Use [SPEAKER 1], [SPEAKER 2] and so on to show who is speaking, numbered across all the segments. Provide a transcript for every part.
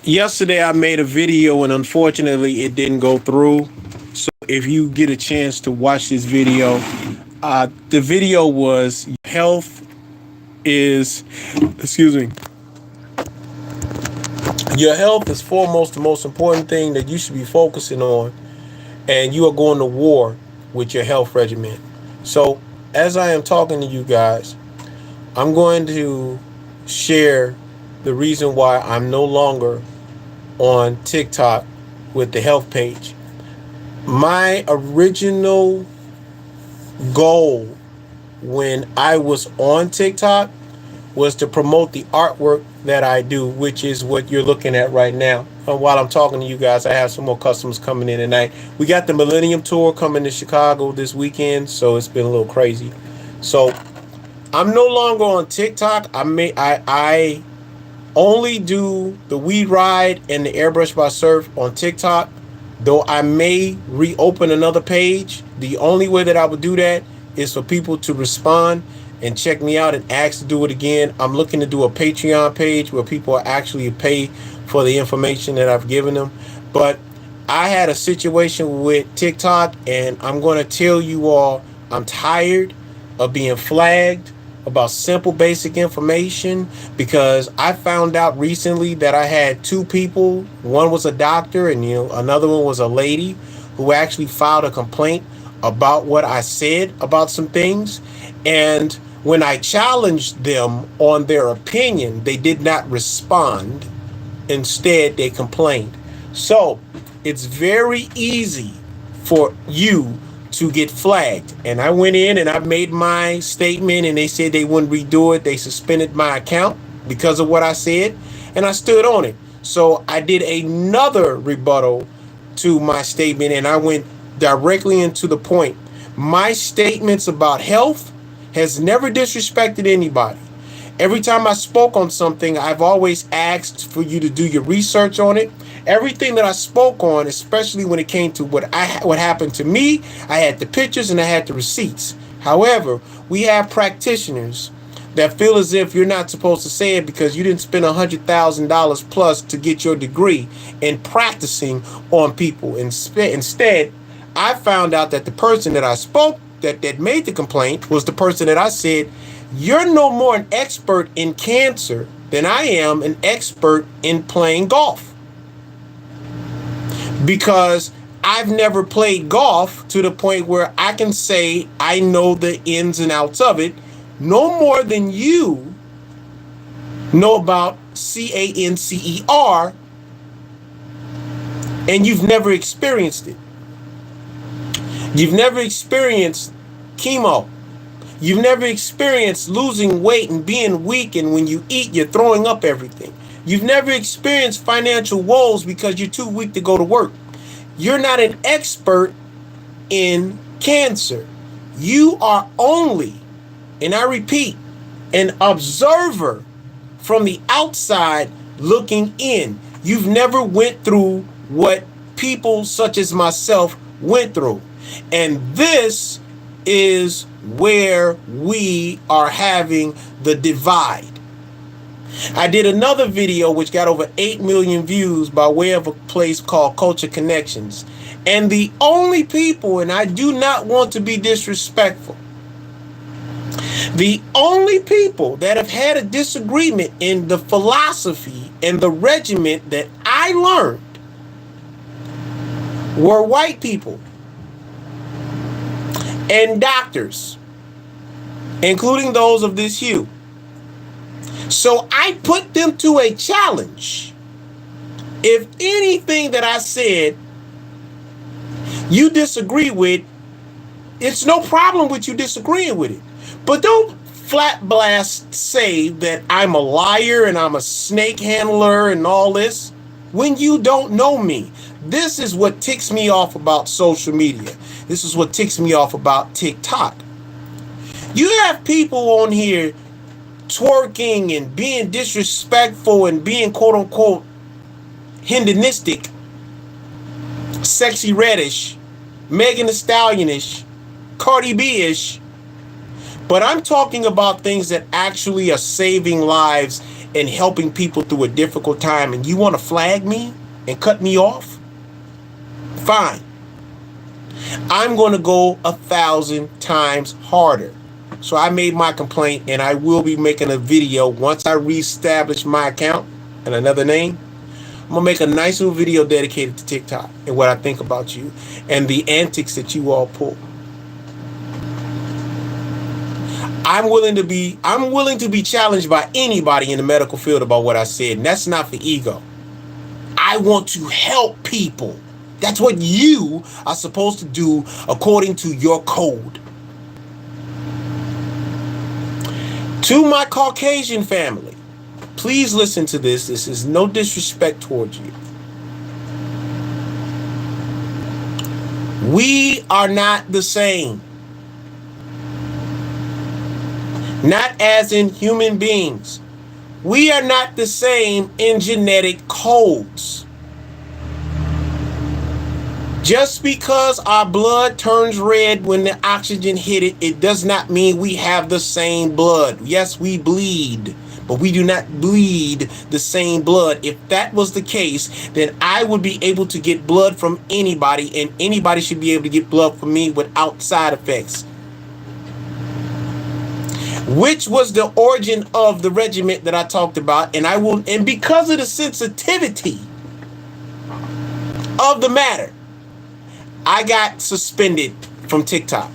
[SPEAKER 1] Yesterday I made a video and unfortunately it didn't go through. So if you get a chance to watch this video, the video was health is, excuse me, your health is foremost the most important thing that you should be focusing on, and you are going to war with your health regimen. So as I am talking to you guys, I'm going to share the reason why I'm no longer on TikTok with the health page. My original goal when I was on TikTok was to promote the artwork that I do, which is what you're looking at right now. And while I'm talking to you guys, I have some more customers coming in tonight. We got the Millennium Tour coming to Chicago this weekend, so it's been a little crazy. So I'm no longer on TikTok. I only do the weed ride and the airbrush by surf on TikTok, though I may reopen another page. The only way that I would do that is for people to respond and check me out and ask to do it again. I'm looking to do a Patreon page where people actually pay for the information that I've given them. But I had a situation with TikTok, and I'm going to tell you all, I'm tired of being flagged about simple basic information, because I found out recently that I had two people. One was a doctor and another one was a lady who actually filed a complaint about what I said about some things. And when I challenged them on their opinion, they did not respond. Instead, they complained. So it's very easy for you to get flagged. And I went in and I made my statement, and they said they wouldn't redo it. They suspended my account because of what I said, and I stood on it. So I did another rebuttal to my statement, and I went directly into the point. My statements about health has never disrespected anybody. Every time I spoke on something, I've always asked for you to do your research on it. Everything that I spoke on, especially when it came to what happened to me, I had the pictures and I had the receipts. However, we have practitioners that feel as if you're not supposed to say it because you didn't spend $100,000 plus to get your degree in practicing on people. Instead, I found out that the person that I spoke that made the complaint was the person that I said, you're no more an expert in cancer than I am an expert in playing golf. Because I've never played golf to the point where I can say I know the ins and outs of it, no more than you know about CANCER, and you've never experienced it. You've never experienced chemo. You've never experienced losing weight and being weak, and when you eat, you're throwing up everything. You've never experienced financial woes because you're too weak to go to work. You're not an expert in cancer. You are only, and I repeat, an observer from the outside looking in. You've never went through what people such as myself went through. And this is where we are having the divide. I did another video which got over 8 million views by way of a place called Culture Connections. And the only people, and I do not want to be disrespectful, the only people that have had a disagreement in the philosophy and the regiment that I learned were white people and doctors, including those of this hue. So I put them to a challenge. If anything that I said you disagree with, it's no problem with you disagreeing with it. But don't flat blast say that I'm a liar and I'm a snake handler and all this when you don't know me. This is what ticks me off about social media. This is what ticks me off about TikTok. You have people on here twerking and being disrespectful and being quote unquote hedonistic, sexy reddish, Megan Thee Stallion-ish, Cardi B-ish. But I'm talking about things that actually are saving lives in helping people through a difficult time, and you want to flag me and cut me off, fine. I'm going to go 1,000 times harder. So I made my complaint, and I will be making a video once I reestablish my account and another name. I'm going to make a nice little video dedicated to TikTok and what I think about you and the antics that you all pull. I'm willing to be challenged by anybody in the medical field about what I said, and that's not for ego. I want to help people. That's what you are supposed to do according to your code. To my Caucasian family, please listen to this. This is no disrespect towards you. We are not the same. Not as in human beings. We are not the same in genetic codes. Just because our blood turns red when the oxygen hit it, it does not mean we have the same blood. Yes, we bleed, but we do not bleed the same blood. If that was the case, then I would be able to get blood from anybody, and anybody should be able to get blood from me without side effects. Which was the origin of the regiment that I talked about, and because of the sensitivity of the matter, I got suspended from TikTok.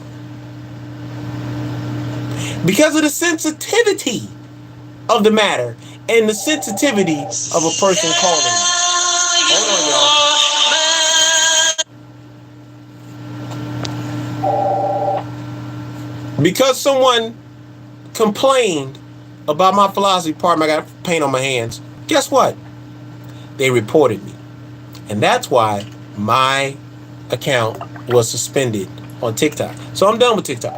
[SPEAKER 1] Because of the sensitivity of the matter and the sensitivity of a person calling. Hold on, y'all. Because someone complained about my philosophy department, I got paint on my hands. Guess what? They reported me. And that's why my account was suspended on TikTok. So I'm done with TikTok.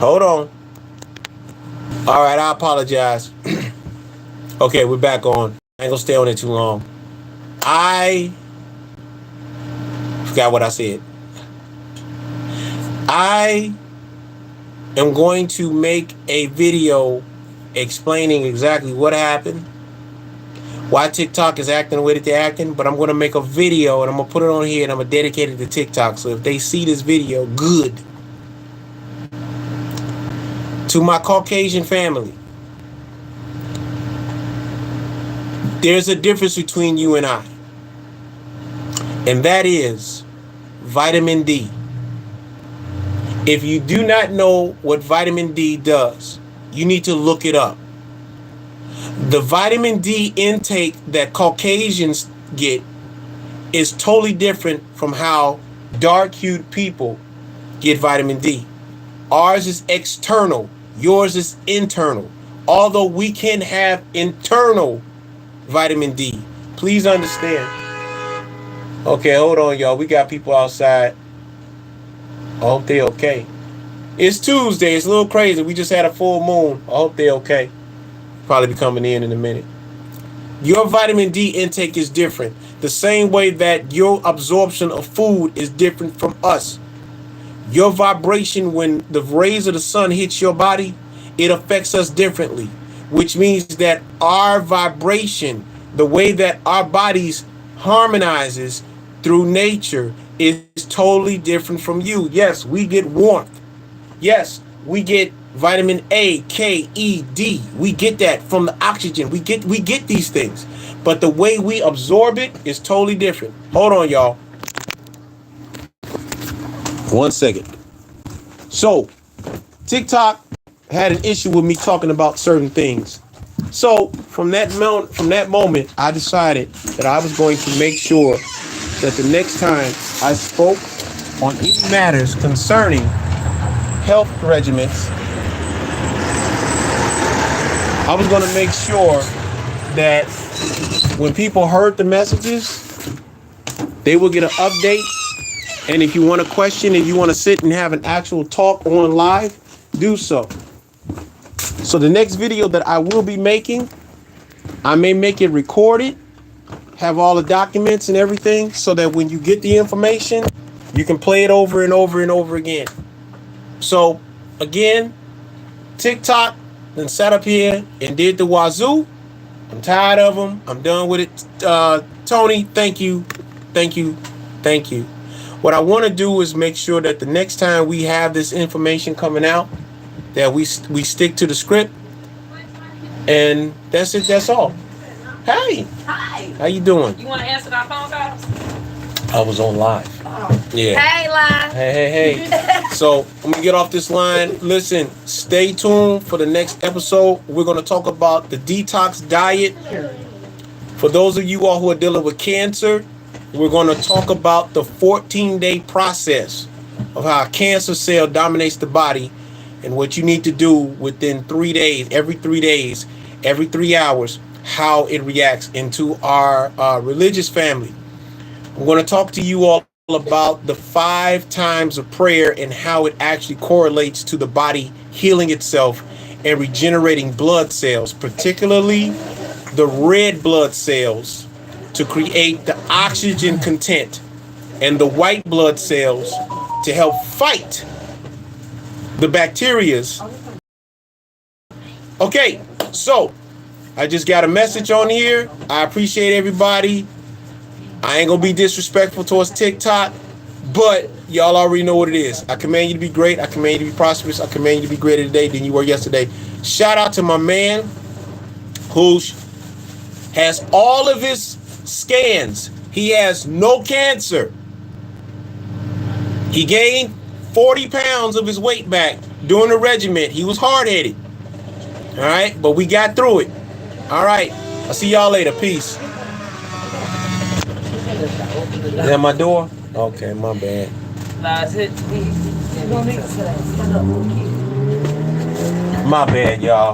[SPEAKER 1] Hold on. All right, I apologize. Okay, we're back on. I ain't gonna stay on it too long. I forgot what I said. I am going to make a video explaining exactly what happened, why TikTok is acting the way that they're acting, but I'm going to make a video and I'm going to put it on here and I'm going to dedicate it to TikTok. So if they see this video, good. To my Caucasian family, there's a difference between you and I, and that is vitamin D. If you do not know what vitamin D does, you need to look it up. The vitamin D intake that Caucasians get is totally different from how dark-hued people get vitamin D. Ours is external. Yours is internal. Although we can have internal vitamin D. Please understand. Okay, hold on, y'all. We got people outside. I hope they're okay. It's Tuesday. It's a little crazy. We just had a full moon. I hope they're okay. Probably be coming in a minute. Your vitamin D intake is different. The same way that your absorption of food is different from us. Your vibration when the rays of the sun hits your body, it affects us differently. Which means that our vibration, the way that our bodies harmonizes through nature, is totally different from you. Yes, we get warmth. Yes, we get vitamin A, K, E, D. We get that from the oxygen. We get these things. But the way we absorb it is totally different. Hold on, y'all. 1 second. So, TikTok had an issue with me talking about certain things. So, from that moment, I decided that I was going to make sure that the next time I spoke on any matters concerning health regimens, I was going to make sure that when people heard the messages, they will get an update. And if you want a question, if you want to sit and have an actual talk on live, do so. So the next video that I will be making, I may make it recorded, have all the documents and everything, so that when you get the information, you can play it over and over and over again. So again, TikTok then sat up here and did the wazoo. I'm tired of them. I'm done with it. Tony, thank you. Thank you. Thank you. What I want to do is make sure that the next time we have this information coming out, that we stick to the script. And that's it. That's all. Hey.
[SPEAKER 2] Hi.
[SPEAKER 1] How you doing?
[SPEAKER 2] You want to answer our phone calls?
[SPEAKER 1] I was on live.
[SPEAKER 2] Oh.
[SPEAKER 1] Yeah.
[SPEAKER 2] Hey, live.
[SPEAKER 1] Hey. So I'm gonna get off this line. Listen, stay tuned for the next episode. We're gonna talk about the detox diet. For those of you all who are dealing with cancer, we're gonna talk about the 14-day process of how a cancer cell dominates the body and what you need to do within 3 days, every 3 days, every 3 hours, how it reacts into our religious family. I'm going to talk to you all about the 5 times of prayer and how it actually correlates to the body healing itself and regenerating blood cells, particularly the red blood cells, to create the oxygen content, and the white blood cells to help fight the bacterias. Okay, so I just got a message on here. I appreciate everybody. I ain't gonna be disrespectful towards TikTok, but y'all already know what it is. I command you to be great. I command you to be prosperous. I command you to be greater today than you were yesterday. Shout out to my man who has all of his scans. He has no cancer. He gained 40 pounds of his weight back during the regimen. He was hard-headed. All right, but we got through it. All right, I'll see y'all later. Peace. Is that my door? Okay, my bad. My bad, y'all.